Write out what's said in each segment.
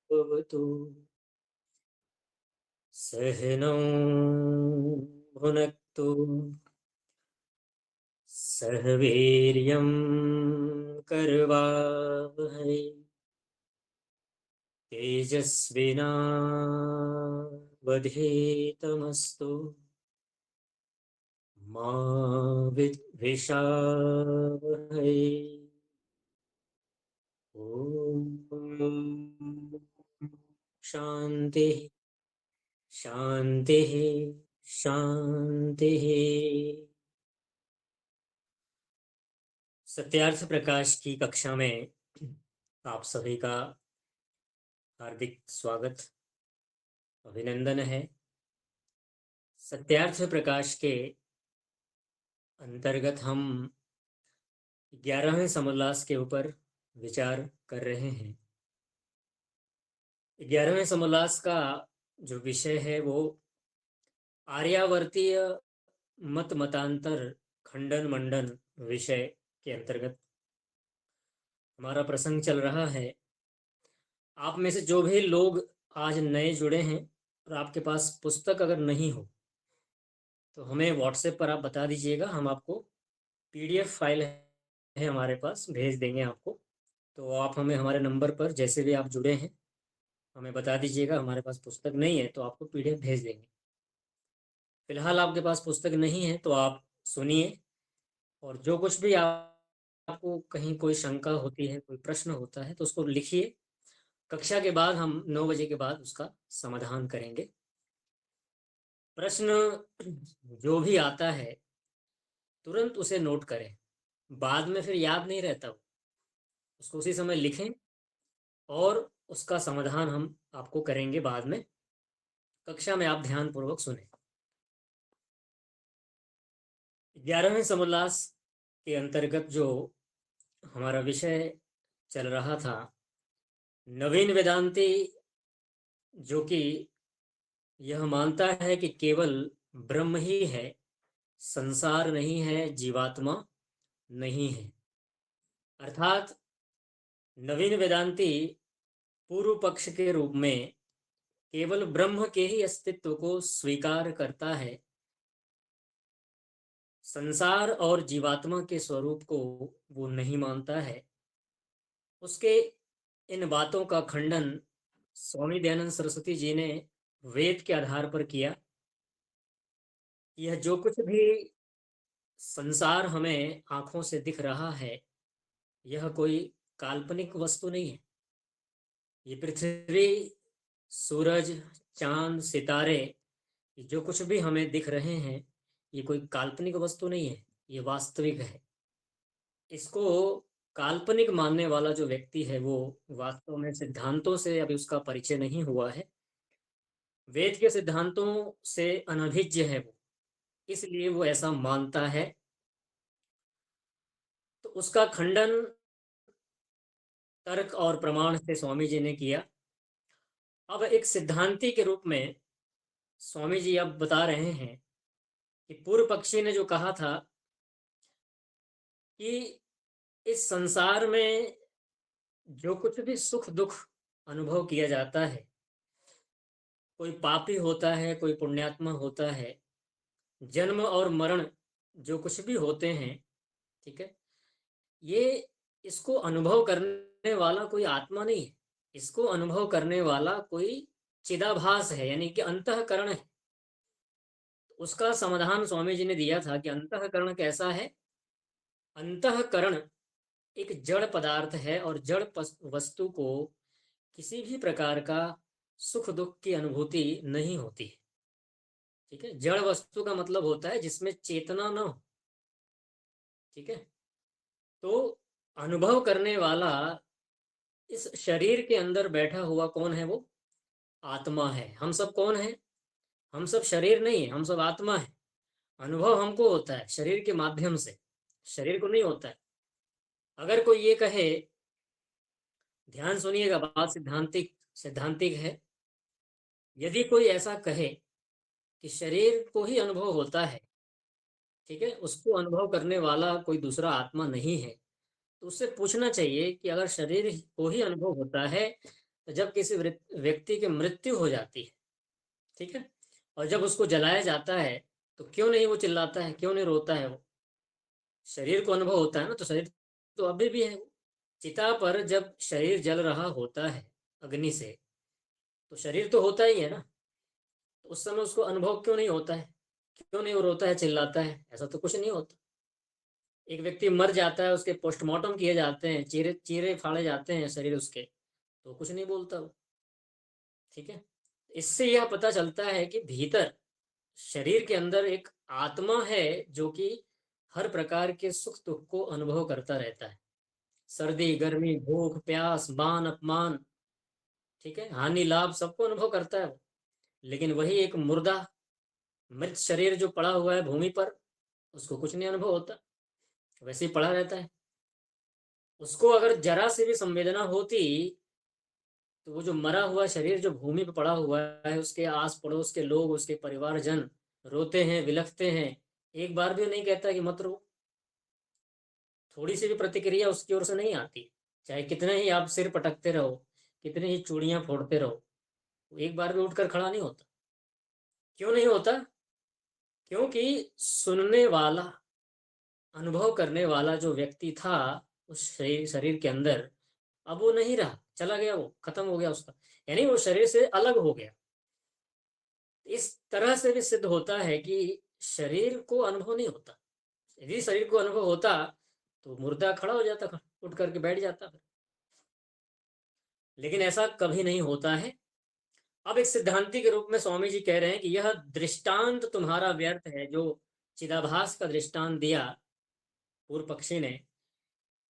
भवतु सहनौ भुनक्तु सह वीर्यं करवावहै तेजस्विनावधीतमस्तु मा विद्विषावहै। ॐ शान्तिः शान्तिः शान्तिः। सत्यार्थ प्रकाश की कक्षा में आप सभी का हार्दिक स्वागत अभिनंदन है। सत्यार्थ प्रकाश के अंतर्गत हम 11वें समोल्लास के ऊपर विचार कर रहे हैं। 11वें समोल्लास का जो विषय है वो आर्यावर्तीय मत मतांतर खंडन मंडन विषय के अंतर्गत हमारा प्रसंग चल रहा है। आप में से जो भी लोग आज नए जुड़े हैं और आपके पास पुस्तक अगर नहीं हो तो हमें व्हाट्सएप पर आप बता दीजिएगा, हम आपको पीडीएफ फाइल है हमारे पास, भेज देंगे आपको। तो आप हमें हमारे नंबर पर जैसे भी आप जुड़े हैं हमें बता दीजिएगा, हमारे पास पुस्तक नहीं है तो आपको पीडीएफ भेज देंगे। फिलहाल आपके पास पुस्तक नहीं है तो आप सुनिए, और जो कुछ भी आपको कहीं कोई शंका होती है, कोई प्रश्न होता है तो उसको लिखिए। कक्षा के बाद हम 9 बजे के बाद उसका समाधान करेंगे। प्रश्न जो भी आता है तुरंत उसे नोट करें, बाद में फिर याद नहीं रहता वो, उसको उसी समय लिखें और उसका समाधान हम आपको करेंगे बाद में। कक्षा में आप ध्यान पूर्वक सुने। 11वें समोल्लास के अंतर्गत जो हमारा विषय चल रहा था, नवीन वेदांती जो कि यह मानता है कि केवल ब्रह्म ही है, संसार नहीं है, जीवात्मा नहीं है। अर्थात नवीन वेदांती पूर्व पक्ष के रूप में केवल ब्रह्म के ही अस्तित्व को स्वीकार करता है, संसार और जीवात्मा के स्वरूप को वो नहीं मानता है। उसके इन बातों का खंडन स्वामी दयानंद सरस्वती जी ने वेद के आधार पर किया। यह जो कुछ भी संसार हमें आंखों से दिख रहा है यह कोई काल्पनिक वस्तु नहीं है। ये पृथ्वी, सूरज, चांद, सितारे, जो कुछ भी हमें दिख रहे हैं ये कोई काल्पनिक वस्तु नहीं है, ये वास्तविक है। इसको काल्पनिक मानने वाला जो व्यक्ति है वो वास्तव में सिद्धांतों से अभी उसका परिचय नहीं हुआ है, वेद के सिद्धांतों से अनभिज्ञ है वो, इसलिए वो ऐसा मानता है। तो उसका खंडन तर्क और प्रमाण से स्वामी जी ने किया। अब एक सिद्धांती के रूप में स्वामी जी अब बता रहे हैं कि पूर्व पक्षी ने जो कहा था कि इस संसार में जो कुछ भी सुख दुख अनुभव किया जाता है, कोई पापी होता है, कोई पुण्यात्मा होता है, जन्म और मरण जो कुछ भी होते हैं, ठीक है, ये इसको अनुभव करने वाला कोई आत्मा नहीं है, इसको अनुभव करने वाला कोई चिदाभास है, यानी कि अंतःकरण है। उसका समाधान स्वामी जी ने दिया था कि अंतःकरण कैसा है। अंतःकरण एक जड़ पदार्थ है और जड़ वस्तु को किसी भी प्रकार का सुख दुख की अनुभूति नहीं होती है। ठीक है, जड़ वस्तु का मतलब होता है जिसमें चेतना न हो। ठीक है, तो अनुभव करने वाला इस शरीर के अंदर बैठा हुआ कौन है? वो आत्मा है। हम सब कौन है? हम सब शरीर नहीं है, हम सब आत्मा है। अनुभव हमको होता है शरीर के माध्यम से, शरीर को नहीं होता है। अगर कोई ये कहे, ध्यान सुनिएगा, बात सिद्धांतिक सिद्धांतिक है। यदि कोई ऐसा कहे कि शरीर को ही अनुभव होता है, ठीक है, उसको अनुभव करने वाला कोई दूसरा आत्मा नहीं है, तो उससे पूछना चाहिए कि अगर शरीर को ही अनुभव होता है तो जब किसी व्यक्ति की मृत्यु हो जाती है, ठीक है, और जब उसको जलाया जाता है, तो क्यों नहीं वो चिल्लाता है, क्यों नहीं रोता है वो? शरीर को अनुभव होता है ना, तो शरीर तो अभी भी है वो। चिता पर जब शरीर जल रहा होता है अग्नि से, तो शरीर तो होता ही है ना, तो उस समय उसको अनुभव क्यों नहीं होता है? क्यों नहीं वो रोता है, चिल्लाता है? ऐसा तो कुछ नहीं होता। एक व्यक्ति मर जाता है, उसके पोस्टमार्टम किए जाते हैं, चीरे चीरे फाड़े जाते हैं शरीर उसके, तो कुछ नहीं बोलता वो, ठीक है। इससे यह पता चलता है कि भीतर शरीर के अंदर एक आत्मा है जो कि हर प्रकार के सुख दुख को अनुभव करता रहता है। सर्दी गर्मी, भूख प्यास, मान अपमान, ठीक है, हानि लाभ, सबको अनुभव करता है वो। लेकिन वही एक मुर्दा मृत शरीर जो पड़ा हुआ है भूमि पर, उसको कुछ नहीं अनुभव होता, वैसे ही पड़ा रहता है। उसको अगर जरा से भी संवेदना होती, तो वो जो मरा हुआ शरीर जो भूमि पर पड़ा हुआ है, उसके आस पड़ोस के लोग, उसके परिवारजन रोते हैं, विलखते हैं, एक बार भी नहीं कहता कि मत रो। थोड़ी सी भी प्रतिक्रिया उसकी ओर से नहीं आती, चाहे कितने ही आप सिर पटकते रहो, कितनी ही चूड़ियां फोड़ते रहो, वो एक बार भी उठकर खड़ा नहीं होता। क्यों नहीं होता? क्योंकि सुनने वाला, अनुभव करने वाला जो व्यक्ति था उस शरीर के अंदर, अब वो नहीं रहा, चला गया, वो खत्म हो गया उसका, यानी वो शरीर से अलग हो गया। इस तरह से भी सिद्ध होता है कि शरीर को अनुभव नहीं होता। यदि शरीर को अनुभव होता तो मुर्दा खड़ा हो जाता, उठ करके बैठ जाता फिर। लेकिन ऐसा कभी नहीं होता है। अब एक सिद्धांति के रूप में स्वामी जी कह रहे हैं कि यह दृष्टांत तुम्हारा व्यर्थ है, जो चिदाभास का दृष्टांत दिया पूर्व पक्षी ने।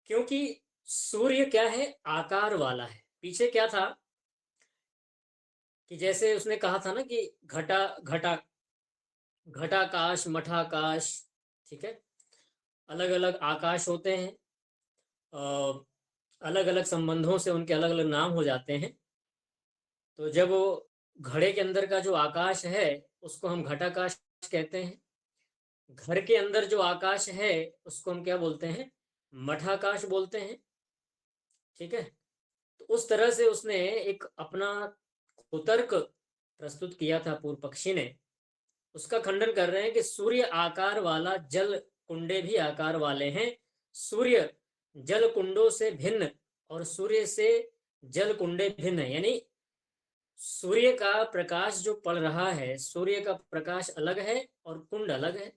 क्योंकि सूर्य क्या है, आकार वाला है। पीछे क्या था कि जैसे उसने कहा था ना कि घटा घटा घटाकाश मठाकाश, ठीक है, अलग अलग आकाश होते हैं, अलग अलग संबंधों से उनके अलग अलग नाम हो जाते हैं। तो जब वो घड़े के अंदर का जो आकाश है उसको हम घटाकाश कहते हैं। घर के अंदर जो आकाश है उसको हम क्या बोलते हैं, मठाकाश बोलते हैं, ठीक है। तो उस तरह से उसने एक अपना कुतर्क प्रस्तुत किया था पूर्व पक्षी ने। उसका खंडन कर रहे हैं कि सूर्य आकार वाला, जल कुंडे भी आकार वाले हैं। सूर्य जल कुंडों से भिन्न और सूर्य से जल कुंडे भिन्न है, यानी सूर्य का प्रकाश जो पड़ रहा है, सूर्य का प्रकाश अलग है और कुंड अलग है,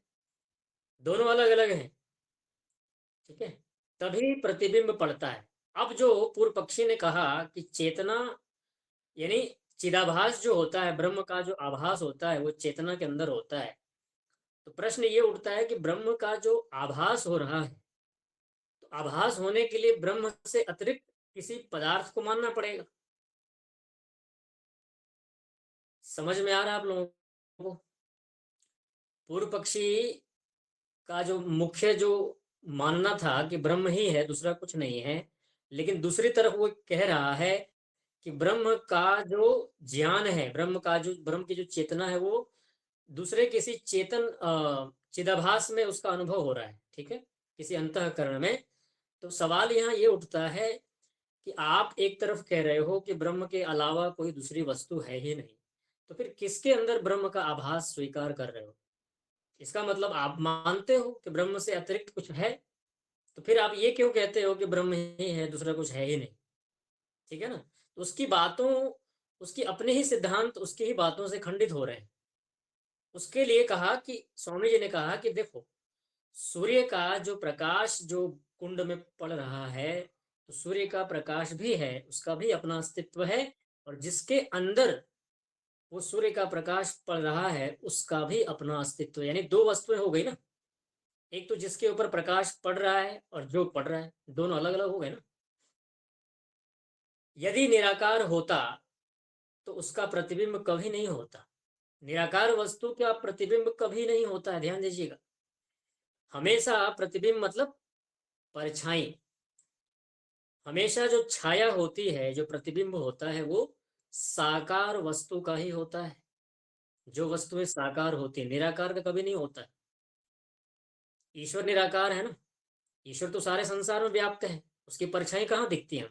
दोनों अलग अलग हैं, ठीक है, तभी प्रतिबिंब पड़ता है। अब जो पूर्व पक्षी ने कहा कि चेतना, यानी चिदाभास जो होता है, ब्रह्म का जो आभास होता है वो चेतना के अंदर होता है। तो प्रश्न ये उठता है कि ब्रह्म का जो आभास हो रहा है, तो आभास होने के लिए ब्रह्म से अतिरिक्त किसी पदार्थ को मानना पड़ेगा। समझ में आ रहा है आप लोगों को? पूर्व पक्षी का जो मुख्य जो मानना था कि ब्रह्म ही है, दूसरा कुछ नहीं है, लेकिन दूसरी तरफ वो कह रहा है कि ब्रह्म का जो ज्ञान है, ब्रह्म की जो चेतना है, वो दूसरे किसी चेतन चिदाभास में उसका अनुभव हो रहा है, ठीक है, किसी अंतःकरण में। तो सवाल यहाँ ये उठता है कि आप एक तरफ कह रहे हो कि ब्रह्म के अलावा कोई दूसरी वस्तु है ही नहीं, तो फिर किसके अंदर ब्रह्म का आभास स्वीकार कर रहे हो? इसका मतलब आप मानते हो कि ब्रह्म से अतिरिक्त कुछ है, तो फिर आप ये क्यों कहते हो कि ब्रह्म ही है, दूसरा कुछ है ही नहीं? ठीक है ना? तो उसकी बातों, उसकी अपने ही सिद्धांत उसकी ही बातों से खंडित हो रहे हैं। उसके लिए कहा कि स्वामी जी ने कहा कि देखो, सूर्य का जो प्रकाश जो कुंड में पड़ रहा है, तो सूर्य का प्रकाश भी है, उसका भी अपना अस्तित्व है, और जिसके अंदर वो सूर्य का प्रकाश पड़ रहा है उसका भी अपना अस्तित्व, यानी दो वस्तुएं हो गई ना। एक तो जिसके ऊपर प्रकाश पड़ रहा है और जो पड़ रहा है, दोनों अलग अलग हो गए ना। यदि निराकार होता तो उसका प्रतिबिंब कभी नहीं होता। निराकार वस्तु का प्रतिबिंब कभी नहीं होता है, ध्यान दीजिएगा। हमेशा प्रतिबिंब मतलब परछाई, हमेशा जो छाया होती है, जो प्रतिबिंब होता है, वो साकार वस्तु का ही होता है। जो वस्तुएं साकार होती है, निराकार का कभी नहीं होता है। ईश्वर निराकार है ना, ईश्वर तो सारे संसार में व्याप्त है, उसकी परछाई कहाँ दिखती है?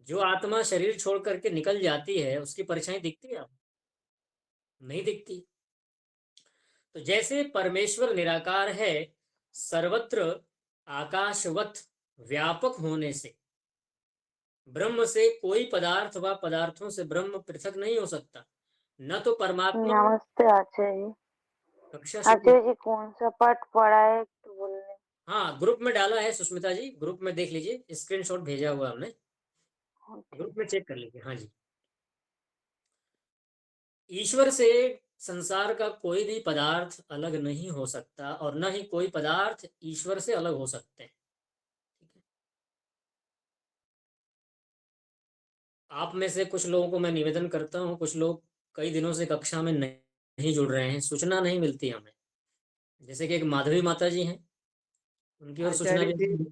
जो आत्मा शरीर छोड़ करके निकल जाती है उसकी परछाई दिखती है आप? नहीं दिखती। तो जैसे परमेश्वर निराकार है, सर्वत्र आकाशवत व्यापक होने से ब्रह्म से कोई पदार्थ व पदार्थों से ब्रह्म पृथक नहीं हो सकता। न तो परमात्मा में नमस्ते आचार्य जी। कक्षा शुरू। आचार्य जी कौन सा पाठ पढ़ा है तो बोलने। हाँ, ग्रुप में डाला है सुष्मिता जी, ग्रुप में देख लीजिए, स्क्रीनशॉट भेजा हुआ हमने, हाँ, ग्रुप ठीक में है। चेक कर लीजिए। हाँ जी। ईश्वर से संसार का कोई भी पदार्थ अलग नहीं हो सकता और न ही कोई पदार्थ ईश्वर से अलग हो सकते हैं। ठीक है। आप में से कुछ लोगों को मैं निवेदन करता हूँ, कुछ लोग कई दिनों से कक्षा में नहीं जुड़ रहे हैं, सूचना नहीं मिलती हमें। जैसे कि एक माधवी माता जी हैं, उनकी और सूचना आचार्य भी जी,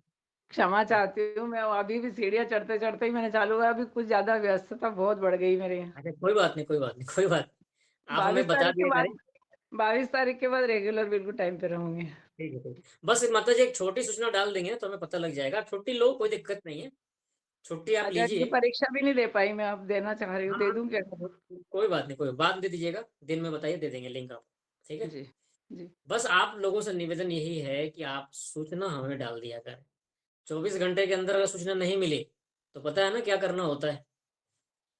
क्षमा हाँ, चाहती हूँ, मैं अभी भी सीढ़ियाँ चढ़ते-चढ़ते ही मैंने चालू किया, अभी कुछ ज़्यादा व्यस्तता बहुत बढ़ गई मेरे यहाँ। अच्छा कोई बात नहीं, कोई बात नहीं, कोई बात नहीं। आप 22 हमें बता तारीख के दिया बाद करें। 22 तारीख के बाद रेगुलर बिल्कुल टाइम पे रहूँगी। ठीक है, ठीक है। बस माता जी एक छोटी सूचना डाल देंगे ना तो हमें पता लग जाएगा। आप छुट्टी लो, कोई दिक्कत नहीं है, छुट्टी आप आचार्य जी लीजिए। परीक्षा भी नहीं दे पाई मैं, अब देना चाह रही हूँ, हाँ दे हाँ, दूँ क्या करूँ? कोई बात नहीं, कोई बात दे दीजिएगा, दिन में बताइए, दे देंगे लिंक आपको। ठीक है। जी, जी। बस आप लोगों से निवेदन यही है कि आप सूचना हमें डाल दिया करें। 24 घंटे के अंदर अगर सूचना नहीं मिली तो पता है ना क्या करना होता है।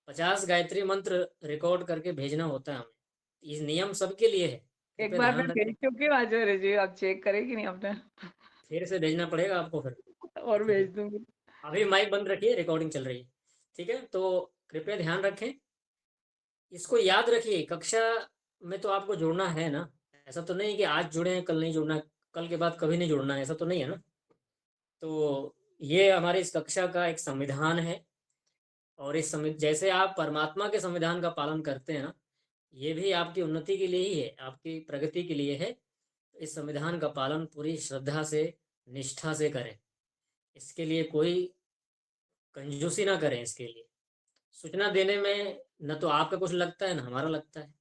50 गायत्री मंत्र रिकॉर्ड करके भेजना होता है हमें। ये नियम सबके लिए है, एक कृपया बार मैं ध्यान रखें। भेज चुकी हूँ आचार्य जी, आप चेक करें कि नहीं आपने? फिर से भेजना पड़ेगा आपको फिर। और ठीक है। भेज दूँगी। अभी माइक बंद रखिए, रिकॉर्डिंग चल रही है। ठीक है, तो कृपया ध्यान रखें, इसको याद रखिए। कक्षा में तो आपको जुड़ना है ना, ऐसा तो नहीं कि आज जुड़े हैं कल नहीं जुड़ना, कल के बाद कभी नहीं जुड़ना है, ऐसा तो नहीं है ना। तो ये हमारी इस कक्षा का एक संविधान है और इस जैसे आप परमात्मा के संविधान का पालन करते हैं ना, ये भी आपकी उन्नति के लिए ही है, आपकी प्रगति के लिए है। इस संविधान का पालन पूरी श्रद्धा से, निष्ठा से करें। इसके लिए कोई कंजूसी ना करें। इसके लिए सूचना देने में न तो आपका कुछ लगता है न हमारा लगता है।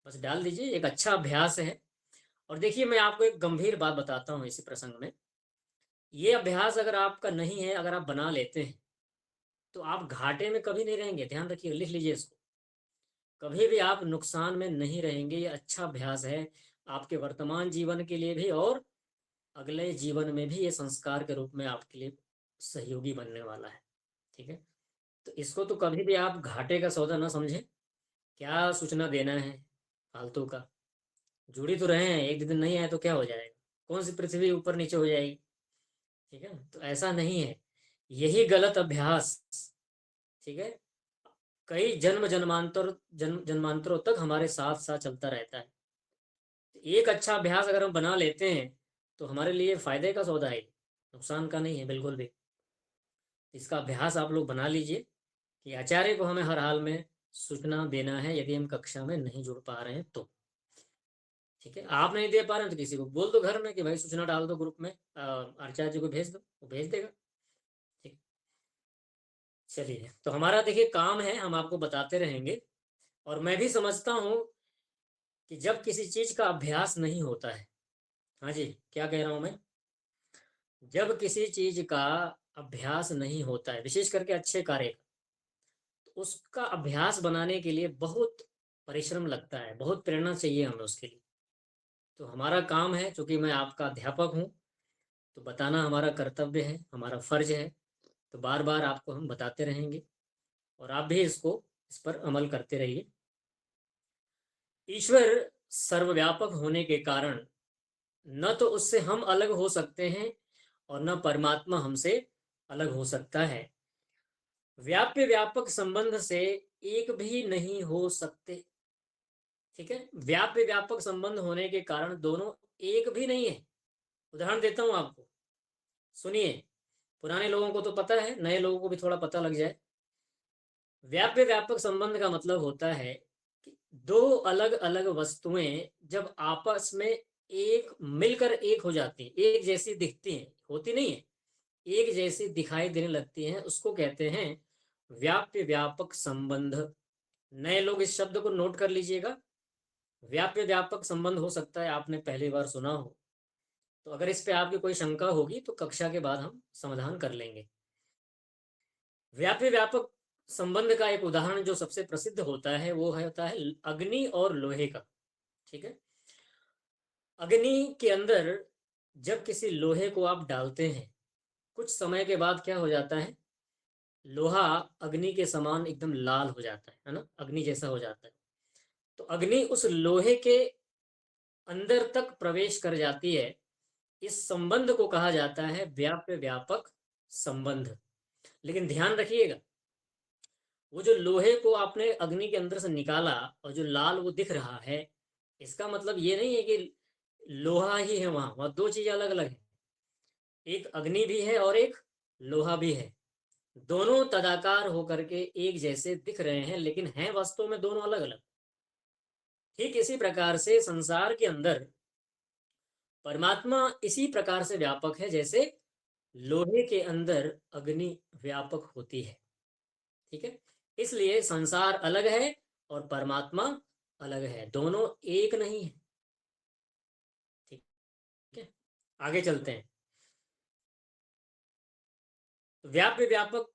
बस डाल दीजिए, एक अच्छा अभ्यास है। और देखिए मैं आपको एक गंभीर बात बताता हूँ इसी प्रसंग में। ये अभ्यास अगर आपका नहीं है, अगर आप बना लेते हैं तो आप घाटे में कभी नहीं रहेंगे। ध्यान रखिए, लिख लीजिए इसको। कभी भी आप नुकसान में नहीं रहेंगे। ये अच्छा अभ्यास है आपके वर्तमान जीवन के लिए भी और अगले जीवन में भी। ये संस्कार के रूप में आपके लिए सहयोगी बनने वाला है। ठीक है। तो इसको तो कभी भी आप घाटे का सौदा ना समझें। क्या सूचना देना है फालतू का। जुड़ी तो रहे हैं, एक दिन नहीं आए तो क्या हो जाएगा, कौन सी पृथ्वी ऊपर नीचे हो जाएगी। ठीक है, तो ऐसा नहीं है, यही गलत अभ्यास। ठीक है, कई जन्मांतरों तक हमारे साथ साथ चलता रहता है। एक अच्छा अभ्यास अगर हम बना लेते हैं तो हमारे लिए फायदे का सौदा है, नुकसान का नहीं है बिल्कुल भी। इसका अभ्यास आप लोग बना लीजिए कि आचार्य को हमें हर हाल में सूचना देना है यदि हम कक्षा में नहीं जुड़ पा रहे हैं तो। ठीक है, आप नहीं दे पा रहे हैं तो किसी को बोल दो घर में कि भाई सूचना डाल दो ग्रुप में, आचार्य जी को भेज दो, वो भेज देगा। ठीक। चलिए, तो हमारा देखिए काम है, हम आपको बताते रहेंगे। और मैं भी समझता हूँ कि जब किसी चीज का अभ्यास नहीं होता है, हाँ जी क्या कह रहा हूँ मैं, जब किसी चीज का अभ्यास नहीं होता है, विशेष करके अच्छे कार्य का, तो उसका अभ्यास बनाने के लिए बहुत परिश्रम लगता है, बहुत प्रेरणा चाहिए हमें उसके लिए। तो हमारा काम है, चूंकि मैं आपका अध्यापक हूँ, तो बताना हमारा कर्तव्य है, हमारा फर्ज है। तो बार बार आपको हम बताते रहेंगे और आप भी इस पर अमल करते रहिए। ईश्वर सर्वव्यापक होने के कारण न तो उससे हम अलग हो सकते हैं और न परमात्मा हमसे अलग हो सकता है। व्याप्य व्यापक संबंध से एक भी नहीं हो सकते। ठीक है, व्याप्य व्यापक संबंध होने के कारण दोनों एक भी नहीं है। उदाहरण देता हूं आपको, सुनिए। पुराने लोगों को तो पता है, नए लोगों को भी थोड़ा पता लग जाए। व्याप्य व्यापक संबंध का मतलब होता है कि दो अलग अलग वस्तुएं जब आपस में एक मिलकर एक हो जाती हैं, एक जैसी दिखती हैं, होती नहीं है, एक जैसी दिखाई देने लगती हैं, उसको कहते हैं व्याप्य व्यापक संबंध। नए लोग इस शब्द को नोट कर लीजिएगा। व्याप्य व्यापक संबंध हो सकता है आपने पहली बार सुना हो, तो अगर इस पे आपकी कोई शंका होगी तो कक्षा के बाद हम समाधान कर लेंगे। व्याप्य व्यापक संबंध का एक उदाहरण जो सबसे प्रसिद्ध होता है वो होता है अग्नि और लोहे का। ठीक है, अग्नि के अंदर जब किसी लोहे को आप डालते हैं, कुछ समय के बाद क्या हो जाता है, लोहा अग्नि के समान एकदम लाल हो जाता है ना, अग्नि जैसा हो जाता है। तो अग्नि उस लोहे के अंदर तक प्रवेश कर जाती है। इस संबंध को कहा जाता है व्याप्य व्यापक संबंध। लेकिन ध्यान रखिएगा, वो जो लोहे को आपने अग्नि के अंदर से निकाला और जो लाल वो दिख रहा है, इसका मतलब ये नहीं है कि लोहा ही है वहां। वहां दो चीजें अलग अलग है, एक अग्नि भी है और एक लोहा भी है। दोनों तदाकार होकर के एक जैसे दिख रहे हैं, लेकिन हैं वास्तव में दोनों अलग अलग। ठीक इसी प्रकार से संसार के अंदर परमात्मा इसी प्रकार से व्यापक है जैसे लोहे के अंदर अग्नि व्यापक होती है। ठीक है, इसलिए संसार अलग है और परमात्मा अलग है, दोनों एक नहीं है। ठीक है, आगे चलते हैं। व्याप्य व्यापक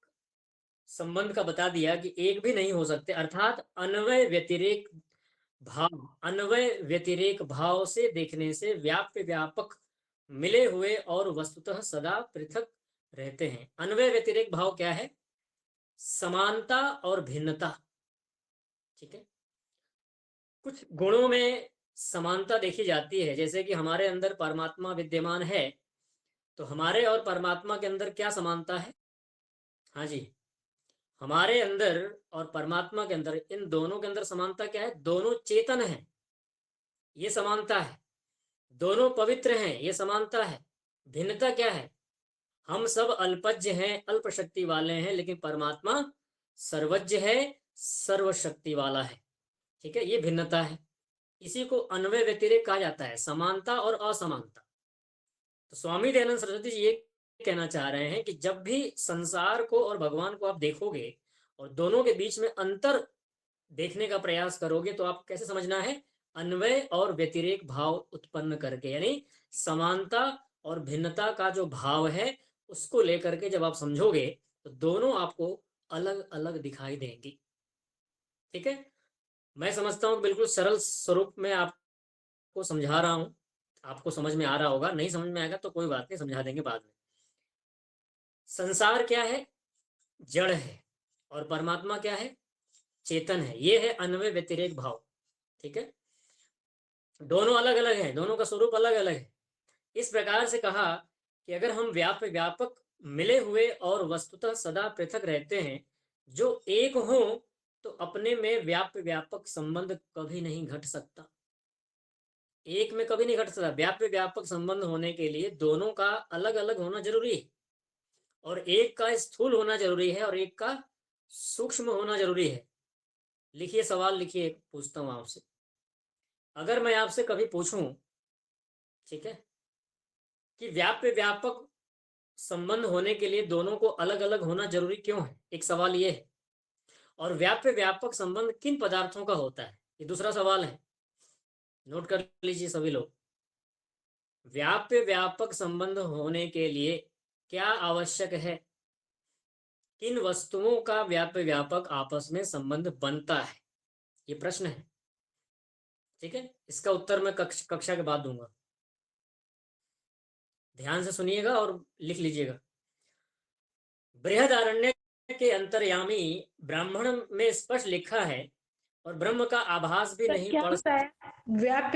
संबंध का बता दिया कि एक भी नहीं हो सकते, अर्थात अन्वय व्यतिरेक भाव से देखने से व्याप्य व्यापक मिले हुए और वस्तुतः सदा पृथक रहते हैं। अन्वय व्यतिरेक भाव क्या है? समानता और भिन्नता। ठीक है, कुछ गुणों में समानता देखी जाती है, जैसे कि हमारे अंदर परमात्मा विद्यमान है, तो हमारे और परमात्मा के अंदर क्या समानता है? हाँ जी, हमारे अंदर और परमात्मा के अंदर, इन दोनों के अंदर समानता क्या है? दोनों चेतन हैं, ये समानता है। दोनों पवित्र हैं, ये समानता है। भिन्नता क्या है? हम सब अल्पज्ञ हैं, अल्प शक्ति वाले हैं, लेकिन परमात्मा सर्वज्ञ है, सर्वशक्ति वाला है। ठीक है, ये भिन्नता है। इसी को अन्वय व्यतिरेक कहा जाता है, समानता और असमानता। तो स्वामी दयानंद सरस्वती जी ये कहना चाह रहे हैं कि जब भी संसार को और भगवान को आप देखोगे और दोनों के बीच में अंतर देखने का प्रयास करोगे, तो आप कैसे समझना है? अन्वय और व्यतिरेक भाव उत्पन्न करके, यानी समानता और भिन्नता का जो भाव है उसको लेकर के जब आप समझोगे तो दोनों आपको अलग अलग दिखाई देंगी। ठीक है, मैं समझता हूँ बिल्कुल सरल स्वरूप में आपको समझा रहा हूँ, आपको समझ में आ रहा होगा। नहीं समझ में आएगा तो कोई बात नहीं, समझा देंगे बाद में। संसार क्या है? जड़ है, और परमात्मा क्या है? चेतन है। ये है अन्वय व्यतिरेक भाव। ठीक है, दोनों अलग अलग हैं, दोनों का स्वरूप अलग अलग है। इस प्रकार से कहा कि अगर हम व्यापक मिले हुए और वस्तुतः सदा पृथक रहते हैं, जो एक हो, तो अपने में व्यापक संबंध कभी नहीं घट सकता। एक में कभी नहीं घट सकता। व्यापक संबंध होने के लिए दोनों का अलग अलग होना जरूरी है, और एक का स्थूल होना जरूरी है और एक का सूक्ष्म होना जरूरी है। लिखिए, सवाल लिखिए, पूछता हूं आपसे। अगर मैं आपसे कभी पूछूं, ठीक है, कि व्यापक संबंध होने के लिए दोनों को अलग अलग होना जरूरी क्यों है, एक सवाल ये है। और व्यापक संबंध किन पदार्थों का होता है, ये दूसरा सवाल है। नोट कर लीजिए सभी लोग। व्यापक संबंध होने के लिए क्या आवश्यक है? किन वस्तुओं का व्यापक आपस में संबंध बनता है, ये प्रश्न है। ठीक है, इसका उत्तर मैं कक्षा के बाद दूंगा। ध्यान से सुनिएगा और लिख लीजिएगा। बृहदारण्य के अंतर्यामी ब्राह्मण में स्पष्ट लिखा है, और ब्रह्म का आभास भी नहीं क्या पड़ होता है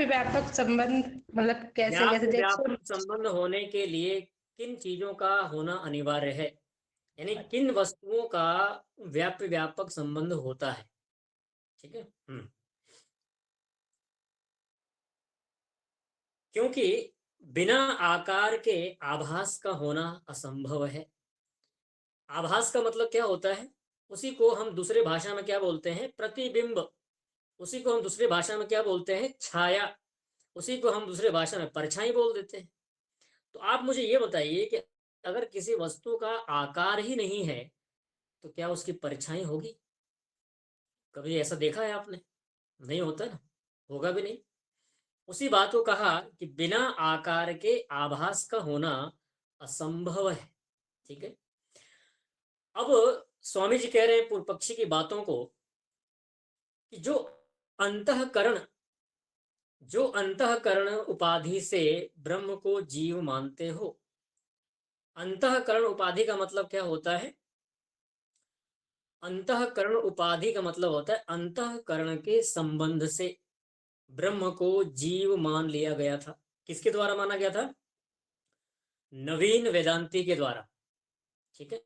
व्यापक संबंध? मतलब कैसे कैसे व्यापक संबंध होने के लिए किन चीजों का होना अनिवार्य है, यानी किन वस्तुओं का व्यापक संबंध होता है। ठीक है, क्योंकि बिना आकार के आभास का होना असंभव है। आभास का मतलब क्या होता है? उसी को हम दूसरे भाषा में क्या बोलते हैं? प्रतिबिंब। उसी को हम दूसरे भाषा में क्या बोलते हैं? छाया। उसी को हम दूसरे भाषा में परछाई बोल देते हैं। तो आप मुझे ये बताइए कि अगर किसी वस्तु का आकार ही नहीं है तो क्या उसकी परछाई होगी? कभी ऐसा देखा है आपने? नहीं होता ना, होगा भी नहीं। उसी बात को कहा कि बिना आकार के आभास का होना असंभव है। ठीक है, अब स्वामी जी कह रहे हैं पूर्व पक्षी की बातों को कि जो अंतःकरण उपाधि से ब्रह्म को जीव मानते हो। अंतःकरण उपाधि का मतलब क्या होता है? अंतःकरण उपाधि का मतलब होता है अंतःकरण के संबंध से ब्रह्म को जीव मान लिया गया था। किसके द्वारा माना गया था? नवीन वेदांती के द्वारा। ठीक है,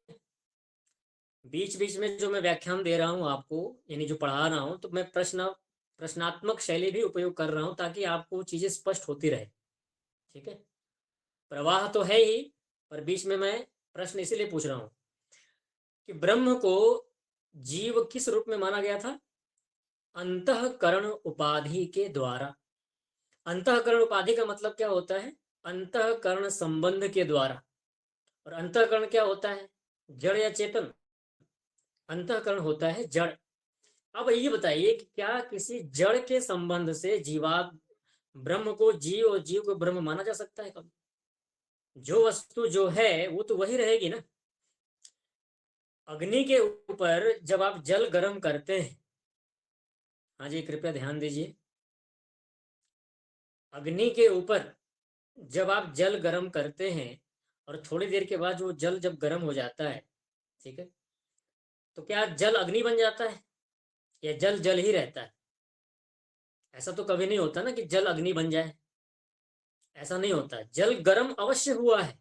बीच बीच में जो मैं व्याख्यान दे रहा हूं आपको, यानी जो पढ़ा रहा हूं, तो मैं प्रश्नात्मक शैली भी उपयोग कर रहा हूं ताकि आपको चीजें स्पष्ट होती रहे। ठीक है, प्रवाह तो है ही, पर बीच में मैं प्रश्न इसीलिए पूछ रहा हूं कि ब्रह्म को जीव किस रूप में माना गया था? अंतःकरण उपाधि के द्वारा। अंतःकरण उपाधि का मतलब क्या होता है? अंतःकरण संबंध के द्वारा। और अंतःकरण क्या होता है? जड़ या चेतन? अंतःकरण होता है जड़। अब ये बताइए कि क्या किसी जड़ के संबंध से ब्रह्म को जीव और जीव को ब्रह्म माना जा सकता है कभी? जो वस्तु जो है वो तो वही रहेगी ना। अग्नि के ऊपर जब आप जल गर्म करते हैं, हाँ जी कृपया ध्यान दीजिए, अग्नि के ऊपर जब आप जल गर्म करते हैं और थोड़ी देर के बाद वो जल जब गर्म हो जाता है, ठीक है, तो क्या जल अग्नि बन जाता है या जल जल ही रहता है? ऐसा तो कभी नहीं होता ना कि जल अग्नि बन जाए, ऐसा नहीं होता। जल गर्म अवश्य हुआ है,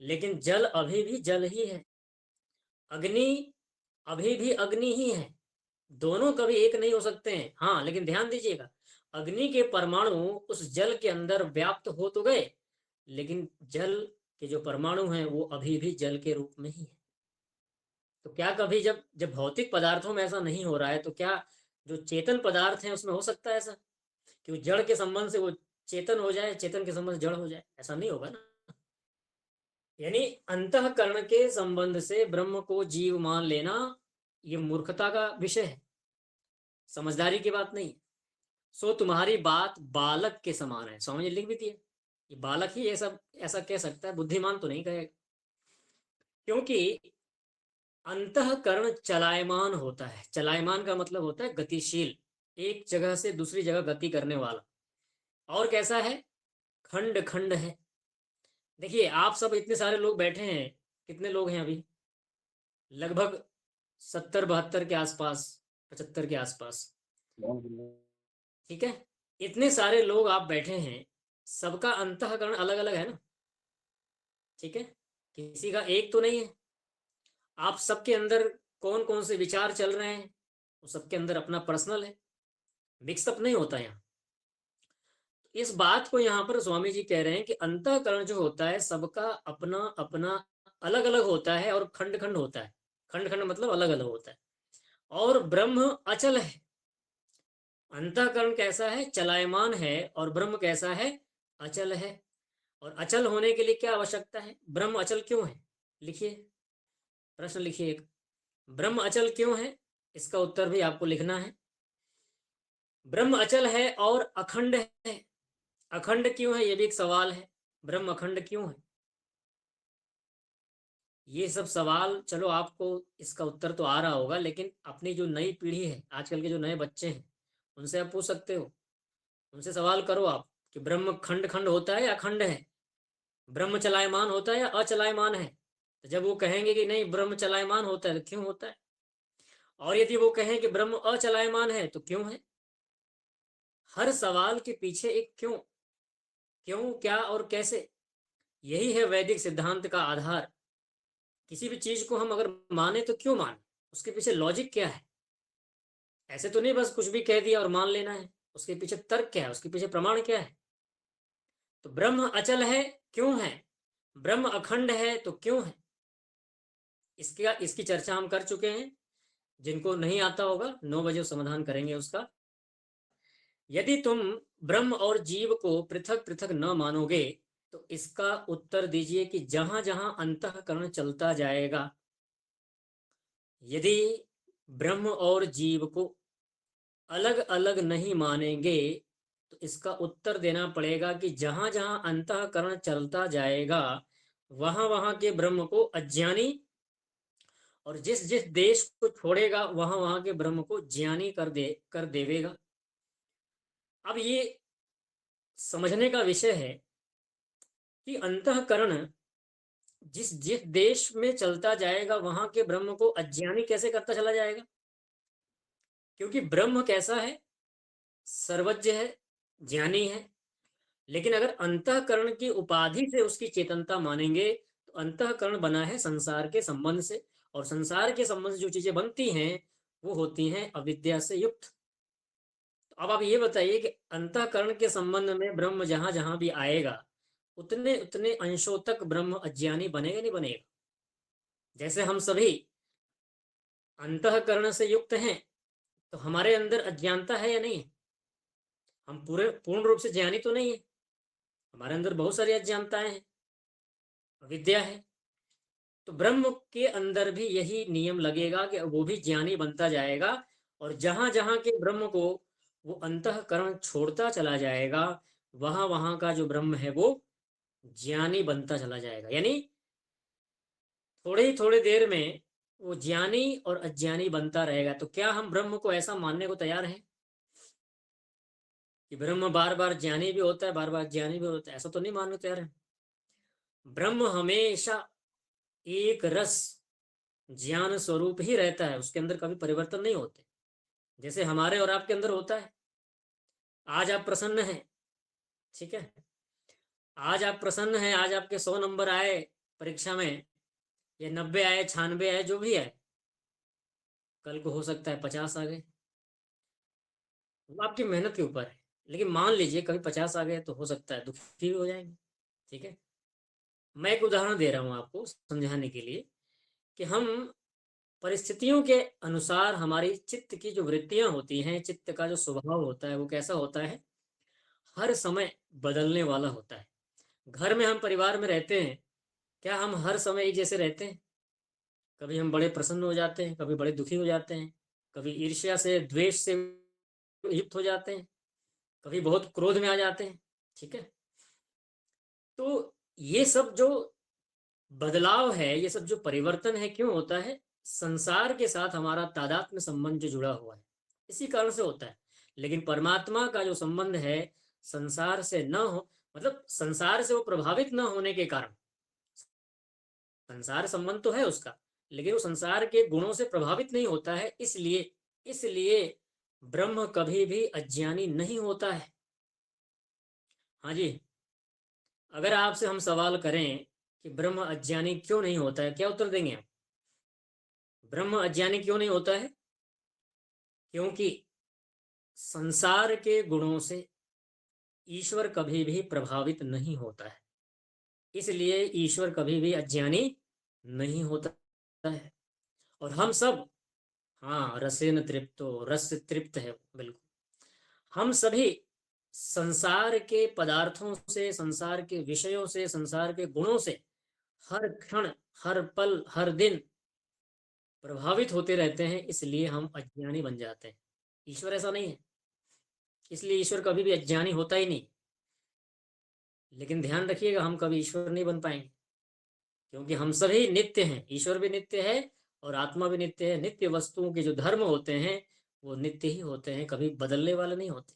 लेकिन जल अभी भी जल ही है, अग्नि अभी भी अग्नि ही है। दोनों कभी एक नहीं हो सकते हैं। हाँ, लेकिन ध्यान दीजिएगा, अग्नि के परमाणु उस जल के अंदर व्याप्त हो तो गए, लेकिन जल के जो परमाणु हैं वो अभी भी जल के रूप में ही है। तो क्या कभी जब जब भौतिक पदार्थों में ऐसा नहीं हो रहा है, तो क्या जो चेतन पदार्थ हैं उसमें हो सकता है ऐसा कि वो जड़ के संबंध से वो चेतन हो जाए, चेतन के संबंध से जड़ हो जाए? ऐसा नहीं होगा ना। यानी अंतःकरण के संबंध से ब्रह्म को जीव मान लेना ये मूर्खता का विषय है, समझदारी की बात नहीं। सो तुम्हारी बात बालक के समान है। स्वामी जी लिख भी दिए, ये बालक ही ऐसा ऐसा कह सकता है, बुद्धिमान तो नहीं कहेगा। क्योंकि अंतःकरण चलायमान होता है। चलायमान का मतलब होता है गतिशील, एक जगह से दूसरी जगह गति करने वाला। और कैसा है? खंड खंड है। देखिए आप सब इतने सारे लोग बैठे हैं, कितने लोग हैं अभी? लगभग 70-72 के आसपास, 75 के आसपास। ठीक है, इतने सारे लोग आप बैठे हैं, सबका अंतःकरण अलग अलग है ना। ठीक है, किसी का एक तो नहीं है। आप सबके अंदर कौन कौन से विचार चल रहे हैं वो सबके अंदर अपना पर्सनल है, मिक्सअप नहीं होता यहाँ। इस बात को यहाँ पर स्वामी जी कह रहे हैं कि अंतःकरण जो होता है सबका अपना अपना अलग अलग होता है और खंड खंड होता है। खंड खंड मतलब अलग अलग होता है। और ब्रह्म अचल है। अंतःकरण कैसा है? चलायमान है। और ब्रह्म कैसा है? अचल है। और अचल होने के लिए क्या आवश्यकता है? ब्रह्म अचल क्यों है? लिखिए, प्रश्न लिखिए एक, ब्रह्म अचल क्यों है? इसका उत्तर भी आपको लिखना है। ब्रह्म अचल है और अखंड है। अखंड क्यों है, ये भी एक सवाल है। ब्रह्म अखंड क्यों है? ये सब सवाल, चलो आपको इसका उत्तर तो आ रहा होगा, लेकिन अपनी जो नई पीढ़ी है, आजकल के जो नए बच्चे हैं, उनसे आप पूछ सकते हो, उनसे सवाल करो आप कि ब्रह्म खंड खंड होता है या अखंड है? ब्रह्म चलायमान होता है या अचलायमान है? तो जब वो कहेंगे कि नहीं ब्रह्म चलायमान होता है, तो क्यों होता है? और यदि वो कहें कि ब्रह्म अचलायमान है, तो क्यों है? हर सवाल के पीछे एक क्यों, क्यों, क्या और कैसे, यही है वैदिक सिद्धांत का आधार। किसी भी चीज को हम अगर माने तो क्यों माने, उसके पीछे लॉजिक क्या है? ऐसे तो नहीं बस कुछ भी कह दिया और मान लेना है, उसके पीछे तर्क क्या है, उसके पीछे प्रमाण क्या है? तो ब्रह्म अचल है क्यों है, ब्रह्म अखंड है तो क्यों है? इसकी चर्चा हम कर चुके हैं। जिनको नहीं आता होगा 9 बजे समाधान करेंगे उसका। यदि तुम ब्रह्म और जीव को पृथक पृथक न मानोगे तो इसका उत्तर दीजिए कि जहां जहां अंतःकरण चलता जाएगा, यदि ब्रह्म और जीव को अलग अलग नहीं मानेंगे तो इसका उत्तर देना पड़ेगा कि जहां जहां अंतःकरण चलता जाएगा वहां वहां के ब्रह्म को अज्ञानी और जिस जिस देश को छोड़ेगा वहां वहां के ब्रह्म को ज्ञानी कर देवेगा। अब ये समझने का विषय है कि अंतःकरण जिस जिस देश में चलता जाएगा वहां के ब्रह्म को अज्ञानी कैसे करता चला जाएगा, क्योंकि ब्रह्म कैसा है, सर्वज्ञ है, ज्ञानी है। लेकिन अगर अंतःकरण की उपाधि से उसकी चेतनता मानेंगे तो अंतःकरण बना है संसार के संबंध से, और संसार के संबंध से जो चीजें बनती हैं वो होती हैं अविद्या से युक्त। तो अब आप ये बताइए कि अंतःकरण के संबंध में ब्रह्म जहां जहां भी आएगा उतने उतने अंशों तक ब्रह्म अज्ञानी बनेगा नहीं बनेगा? जैसे हम सभी अंतःकरण से युक्त हैं तो हमारे अंदर अज्ञानता है या नहीं है? हम पूर्ण रूप से ज्ञानी तो नहीं है, हमारे अंदर बहुत सारी अज्ञानताएं हैं, अविद्या है। तो ब्रह्म के अंदर भी यही नियम लगेगा कि वो भी ज्ञानी बनता जाएगा, और जहां जहां के ब्रह्म को वो अंतःकरण छोड़ता चला जाएगा वहां वहां का जो ब्रह्म है वो ज्ञानी बनता चला जाएगा। यानी थोड़े ही थोड़े देर में वो ज्ञानी और अज्ञानी बनता रहेगा। तो क्या हम ब्रह्म को ऐसा मानने को तैयार हैं कि ब्रह्म बार बार ज्ञानी भी होता है, बार बार ज्ञानी भी होता है? ऐसा तो नहीं मानने को तैयार है। ब्रह्म हमेशा एक रस ज्ञान स्वरूप ही रहता है, उसके अंदर कभी परिवर्तन नहीं होते, जैसे हमारे और आपके अंदर होता है। आज आप प्रसन्न हैं, ठीक है, आज आप प्रसन्न हैं, आज आपके 100 नंबर आए परीक्षा में, या 90 आए, 96 आए, जो भी आए, कल को हो सकता है 50 आ गए। वो आपकी मेहनत के ऊपर है। लेकिन मान लीजिए कभी 50 आ गए तो हो सकता है दुखी भी हो जाएंगे, ठीक है। मैं एक उदाहरण दे रहा हूं आपको समझाने के लिए कि हम परिस्थितियों के अनुसार हमारी चित्त की जो वृत्तियां होती हैं, चित्त का जो स्वभाव होता है वो कैसा होता है, हर समय बदलने वाला होता है। घर में हम परिवार में रहते हैं, क्या हम हर समय एक जैसे रहते हैं? कभी हम बड़े प्रसन्न हो जाते हैं, कभी बड़े दुखी हो जाते हैं, कभी ईर्ष्या से द्वेष से युक्त हो जाते हैं, कभी बहुत क्रोध में आ जाते हैं, ठीक है। तो ये सब जो बदलाव है, ये सब जो परिवर्तन है, क्यों होता है? संसार के साथ हमारा तादात्म्य संबंध जो जुड़ा हुआ है, इसी कारण से होता है। लेकिन परमात्मा का जो संबंध है संसार से न हो, मतलब संसार से वो प्रभावित न होने के कारण, संसार संबंध तो है उसका, लेकिन वो संसार के गुणों से प्रभावित नहीं होता है। इसलिए ब्रह्म कभी भी अज्ञानी नहीं होता है। हाँ जी, अगर आपसे हम सवाल करें कि ब्रह्म अज्ञानी क्यों नहीं होता है, क्या उत्तर देंगे आप? ब्रह्म अज्ञानी क्यों नहीं होता है? क्योंकि संसार के गुणों से ईश्वर कभी भी प्रभावित नहीं होता है, इसलिए ईश्वर कभी भी अज्ञानी नहीं होता है। और हम सब, हाँ, रसेन तृप्तो, रस तृप्त है बिल्कुल। हम सभी संसार के पदार्थों से, संसार के विषयों से, संसार के गुणों से हर क्षण, हर पल, हर दिन प्रभावित होते रहते हैं, इसलिए हम अज्ञानी बन जाते हैं। ईश्वर ऐसा नहीं है, इसलिए ईश्वर कभी भी अज्ञानी होता ही नहीं। लेकिन ध्यान रखिएगा, हम कभी ईश्वर नहीं बन पाएंगे, क्योंकि हम सभी नित्य हैं। ईश्वर भी नित्य है और आत्मा भी नित्य है। नित्य वस्तुओं के जो धर्म होते हैं वो नित्य ही होते हैं, कभी बदलने वाले नहीं होते।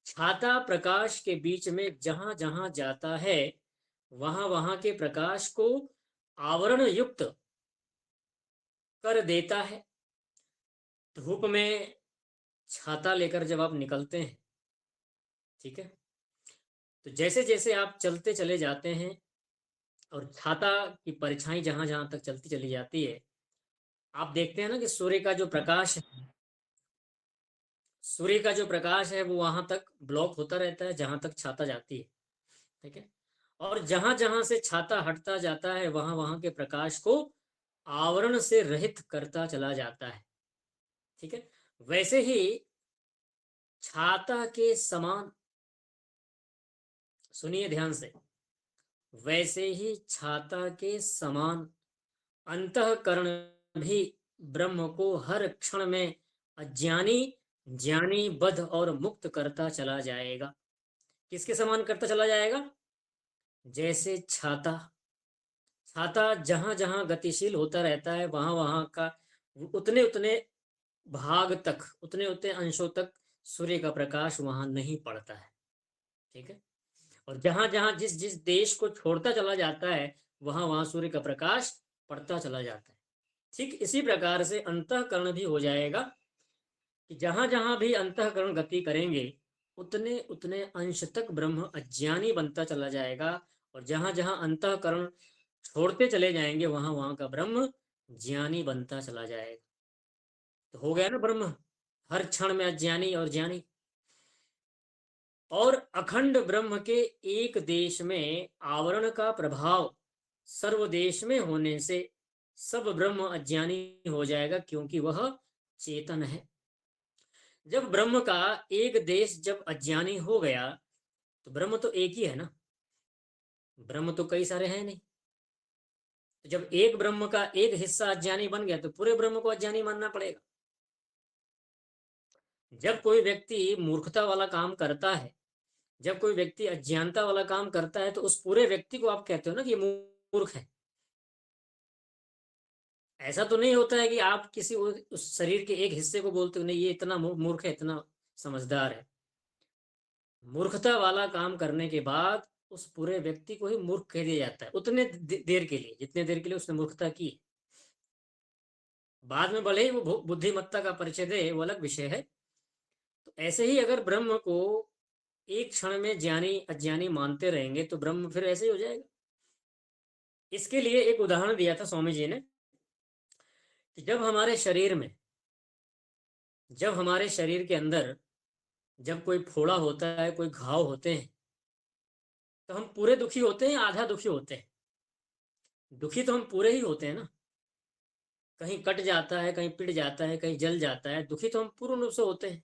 छाता प्रकाश के बीच में जहां जहां जाता है वहां वहां के प्रकाश को आवरण युक्त कर देता है। धूप में छाता लेकर जब आप निकलते हैं, ठीक है, तो जैसे जैसे आप चलते चले जाते हैं और छाता की परछाई जहां जहां तक चलती चली जाती है, आप देखते हैं ना कि सूर्य का जो प्रकाश है, सूर्य का जो प्रकाश है वो वहां तक ब्लॉक होता रहता है जहां तक छाता जाती है, ठीक है। और जहां जहां से छाता हटता जाता है वहां वहां के प्रकाश को आवरण से रहित करता चला जाता है, ठीक है। वैसे ही छाता के समान, सुनिए ध्यान से, वैसे ही छाता के समान अंतःकरण भी ब्रह्म को हर क्षण में अज्ञानी, ज्ञानी, बद्ध और मुक्त करता चला जाएगा। किसके समान करता चला जाएगा? जैसे छाता छाता जहां जहां गतिशील होता रहता है वहां वहां का उतने उतने भाग तक, उतने उतने अंशों तक सूर्य का प्रकाश वहां नहीं पड़ता है। ठीक है। और जहां जहां जिस जिस देश को छोड़ता चला जाता है वहां वहां सूर्य का प्रकाश पड़ता चला जाता है। ठीक इसी प्रकार से अंतःकरण भी हो जाएगा कि जहां जहां भी अंतःकरण गति करेंगे उतने उतने अंश तक ब्रह्म अज्ञानी बनता चला जाएगा, और जहां जहां अंतःकरण छोड़ते चले जाएंगे वहां वहां का ब्रह्म ज्ञानी बनता चला जाएगा। तो हो गया ना ब्रह्म हर क्षण में अज्ञानी और ज्ञानी। और अखंड ब्रह्म के एक देश में आवरण का प्रभाव सर्वदेश में होने से सब ब्रह्म अज्ञानी हो जाएगा, क्योंकि वह चेतन है। जब ब्रह्म का एक देश जब अज्ञानी हो गया तो ब्रह्म तो एक ही है ना, ब्रह्म तो कई सारे हैं नहीं। तो जब एक ब्रह्म का एक हिस्सा अज्ञानी बन गया तो पूरे ब्रह्म को अज्ञानी मानना पड़ेगा। जब कोई व्यक्ति मूर्खता वाला काम करता है, जब कोई व्यक्ति अज्ञानता वाला काम करता है, तो उस पूरे व्यक्ति को आप कहते हो ना कि ये मूर्ख है। ऐसा तो नहीं होता है कि आप किसी उस शरीर के एक हिस्से को बोलते हो नहीं ये इतना मूर्ख है, इतना समझदार है। मूर्खता वाला काम करने के बाद उस पूरे व्यक्ति को ही मूर्ख कह दिया जाता है उतने देर के लिए, जितने देर के लिए उसने मूर्खता की। बाद में भले ही वो बुद्धिमत्ता का परिचय दे, वो अलग विषय है। तो ऐसे ही अगर ब्रह्म को एक क्षण में ज्ञानी अज्ञानी मानते रहेंगे तो ब्रह्म फिर ऐसे ही हो जाएगा। इसके लिए एक उदाहरण दिया था स्वामी जी ने कि जब हमारे शरीर के अंदर जब कोई फोड़ा होता है, कोई घाव होते हैं, तो हम पूरे दुखी होते हैं, आधा दुखी होते हैं? दुखी तो हम पूरे ही होते हैं ना। कहीं कट जाता है, कहीं पिट जाता है, कहीं जल जाता है, दुखी तो हम पूर्ण रूप से होते हैं।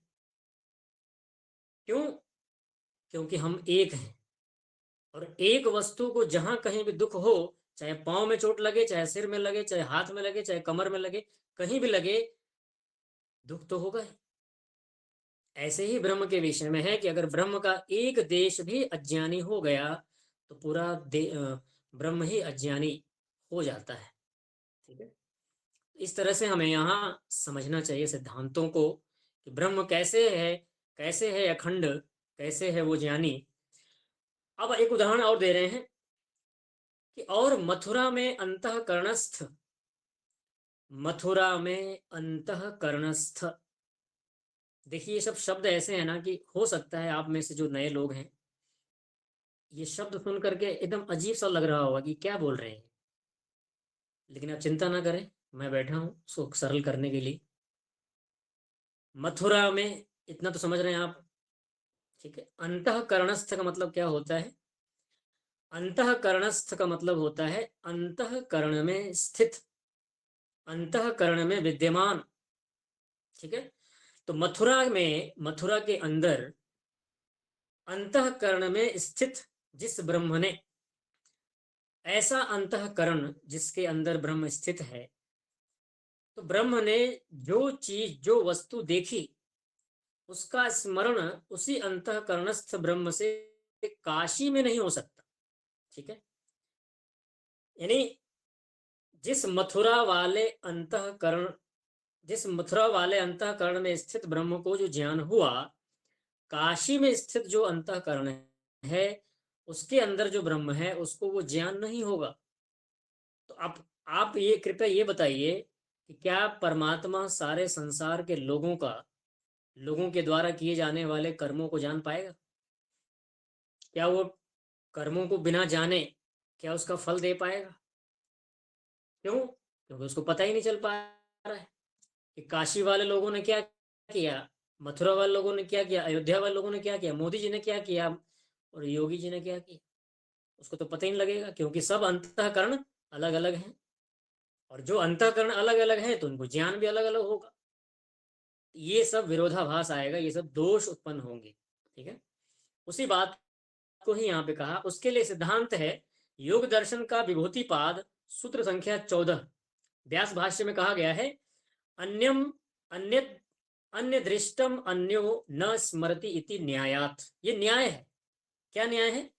क्यों? क्योंकि हम एक हैं। और एक वस्तु को जहां कहीं भी दुख हो, चाहे पांव में चोट लगे, चाहे सिर में लगे, चाहे हाथ में लगे, चाहे कमर में लगे, कहीं भी लगे, दुख तो होगा ही। ऐसे ही ब्रह्म के विषय में है कि अगर ब्रह्म का एक देश भी अज्ञानी हो गया तो पूरा ब्रह्म ही अज्ञानी हो जाता है। ठीक है। इस तरह से हमें यहाँ समझना चाहिए सिद्धांतों को कि ब्रह्म कैसे है अखंड, कैसे है वो ज्ञानी। अब एक उदाहरण और दे रहे हैं कि और मथुरा में अंतःकरणस्थ। देखिए ये सब शब्द ऐसे हैं ना कि हो सकता है आप में से जो नए लोग हैं ये शब्द सुन करके एकदम अजीब सा लग रहा होगा कि क्या बोल रहे हैं, लेकिन आप चिंता ना करें, मैं बैठा हूं उसको सरल करने के लिए। मथुरा में इतना तो समझ रहे हैं आप। ठीक है। अंतःकरणस्थ का मतलब क्या होता है? अंतःकरणस्थ का मतलब होता है अंतःकरण में स्थित, अंतःकरण में विद्यमान। ठीक है। तो मथुरा के अंदर अंतःकरण में स्थित जिस ब्रह्म ने, ऐसा अंतःकरण जिसके अंदर ब्रह्म स्थित है, तो ब्रह्म ने जो चीज जो वस्तु देखी उसका स्मरण उसी अंतःकरणस्थ ब्रह्म से काशी में नहीं हो सकता। ठीक है। यानी जिस मथुरा वाले अंतःकरण में स्थित ब्रह्म को जो ज्ञान हुआ, काशी में स्थित जो अंतःकरण है उसके अंदर जो ब्रह्म है उसको वो ज्ञान नहीं होगा। तो आप ये कृपया ये बताइए कि क्या परमात्मा सारे संसार के लोगों के द्वारा किए जाने वाले कर्मों को जान पाएगा? क्या वो कर्मों को बिना जाने क्या उसका फल दे पाएगा? क्यों? क्योंकि उसको पता ही नहीं चल पा रहा है कि काशी वाले लोगों ने क्या किया, मथुरा वाले लोगों ने क्या किया, अयोध्या वाले लोगों ने क्या किया, मोदी जी ने क्या किया और योगी जी ने क्या किया। उसको तो पता ही नहीं लगेगा, क्योंकि सब अंतःकरण अलग अलग हैं, और जो अंतःकरण अलग अलग है तो उनको ज्ञान भी अलग अलग होगा। ये सब विरोधाभास आएगा, ये सब दोष उत्पन्न होंगे। ठीक है। उसी बात को ही यहाँ पे कहा। उसके लिए सिद्धांत है योग दर्शन का विभूतिपाद सूत्र संख्या 14 व्यास भाष्य में कहा गया है, अन्यम अन्य अन्य दृष्टम अन्यो न स्मरति इति न्यायात। ये न्याय है। क्या न्याय है?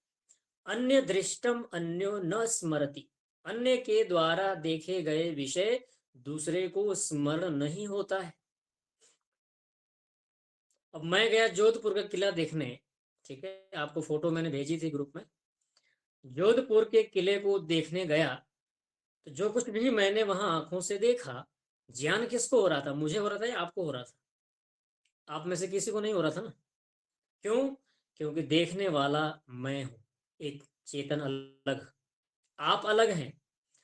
अन्य दृष्टम अन्यो न स्मरति, अन्य के द्वारा देखे गए विषय दूसरे को स्मरण नहीं होता है। अब मैं गया जोधपुर का किला देखने, ठीक है, आपको फोटो मैंने भेजी थी ग्रुप में। जोधपुर के किले को देखने गया तो जो कुछ भी मैंने वहां आंखों से देखा, ज्ञान किसको हो रहा था? मुझे हो रहा था या आपको हो रहा था? आप में से किसी को नहीं हो रहा था ना। क्यों? क्योंकि देखने वाला मैं हूं, एक चेतन अलग, आप अलग हैं।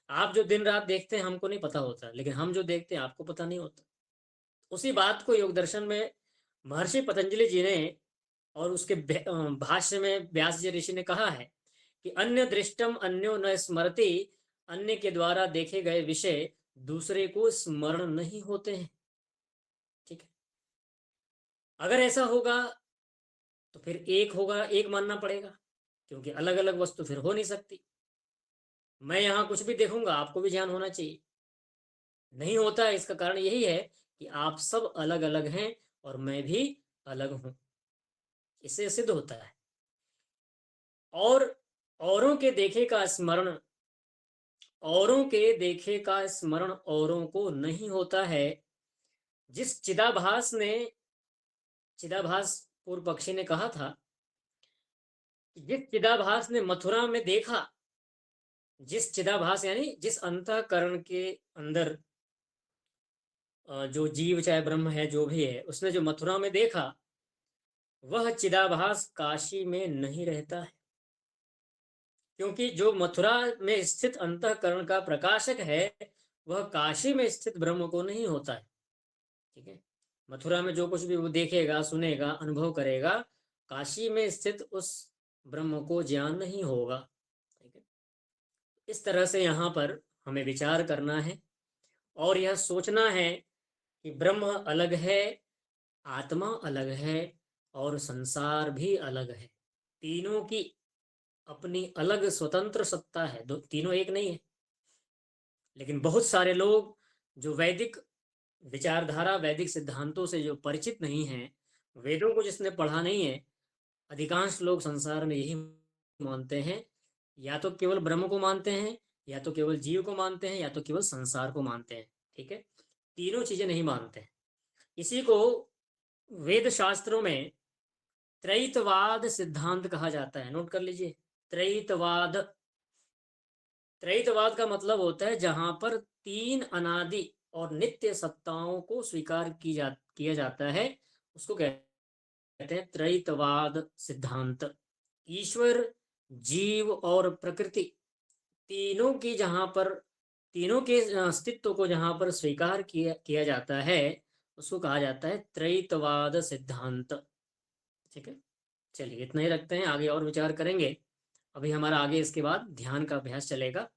आप जो दिन रात देखते हैं हमको नहीं पता होता, लेकिन हम जो देखते हैं आपको पता नहीं होता। उसी बात को योग दर्शन में महर्षि पतंजलि जी ने और उसके भाष्य में व्यास जी ऋषि ने कहा है कि अन्य दृष्टम अन्यो न स्मरति, अन्य के द्वारा देखे गए विषय दूसरे को स्मरण नहीं होते हैं। ठीक है, अगर ऐसा होगा तो फिर एक होगा, एक मानना पड़ेगा, क्योंकि अलग अलग वस्तु फिर हो नहीं सकती। मैं यहां कुछ भी देखूंगा आपको भी ज्ञान होना चाहिए, नहीं होता है। इसका कारण यही है कि आप सब अलग अलग हैं और मैं भी अलग हूं, इससे सिद्ध होता है। और औरों के देखे का स्मरण, औरों के देखे का स्मरण औरों को नहीं होता है। जिस चिदाभास ने, चिदाभास पूर्व पक्षी ने कहा था, जिस चिदाभास ने मथुरा में देखा, जिस चिदाभास यानी जिस अंतःकरण के अंदर जो जीव चाहे ब्रह्म है जो भी है, उसने जो मथुरा में देखा, वह चिदाभास काशी में नहीं रहता है। क्योंकि जो मथुरा में स्थित अंतःकरण का प्रकाशक है वह काशी में स्थित ब्रह्म को नहीं होता है। ठीक है, मथुरा में जो कुछ भी वो देखेगा, सुनेगा, अनुभव करेगा, काशी में स्थित उस ब्रह्म को ज्ञान नहीं होगा। ठीक है, इस तरह से यहाँ पर हमें विचार करना है और यह सोचना है कि ब्रह्म अलग है, आत्मा अलग है और संसार भी अलग है। तीनों की अपनी अलग स्वतंत्र सत्ता है, दो तीनों एक नहीं है। लेकिन बहुत सारे लोग जो वैदिक विचारधारा, वैदिक सिद्धांतों से जो परिचित नहीं हैं, वेदों को जिसने पढ़ा नहीं है, अधिकांश लोग संसार में यही मानते हैं, या तो केवल ब्रह्म को मानते हैं, या तो केवल जीव को मानते हैं, या तो केवल संसार को मानते हैं। ठीक है, तीनों चीजें नहीं मानते हैं। इसी को वेद शास्त्रों में त्रैतवाद सिद्धांत कहा जाता है। नोट कर लीजिए, त्रैतवाद। त्रैतवाद का मतलब होता है जहां पर तीन अनादि और नित्य सत्ताओं को स्वीकार किया जाता है, उसको कहते हैं त्रैतवाद सिद्धांत। ईश्वर, जीव और प्रकृति, तीनों की जहां पर, तीनों के अस्तित्व को जहां पर स्वीकार किया जाता है, उसको कहा जाता है त्रैतवाद सिद्धांत। ठीक है, चलिए इतना ही रखते हैं, आगे और विचार करेंगे। अभी हमारा आगे इसके बाद ध्यान का अभ्यास चलेगा।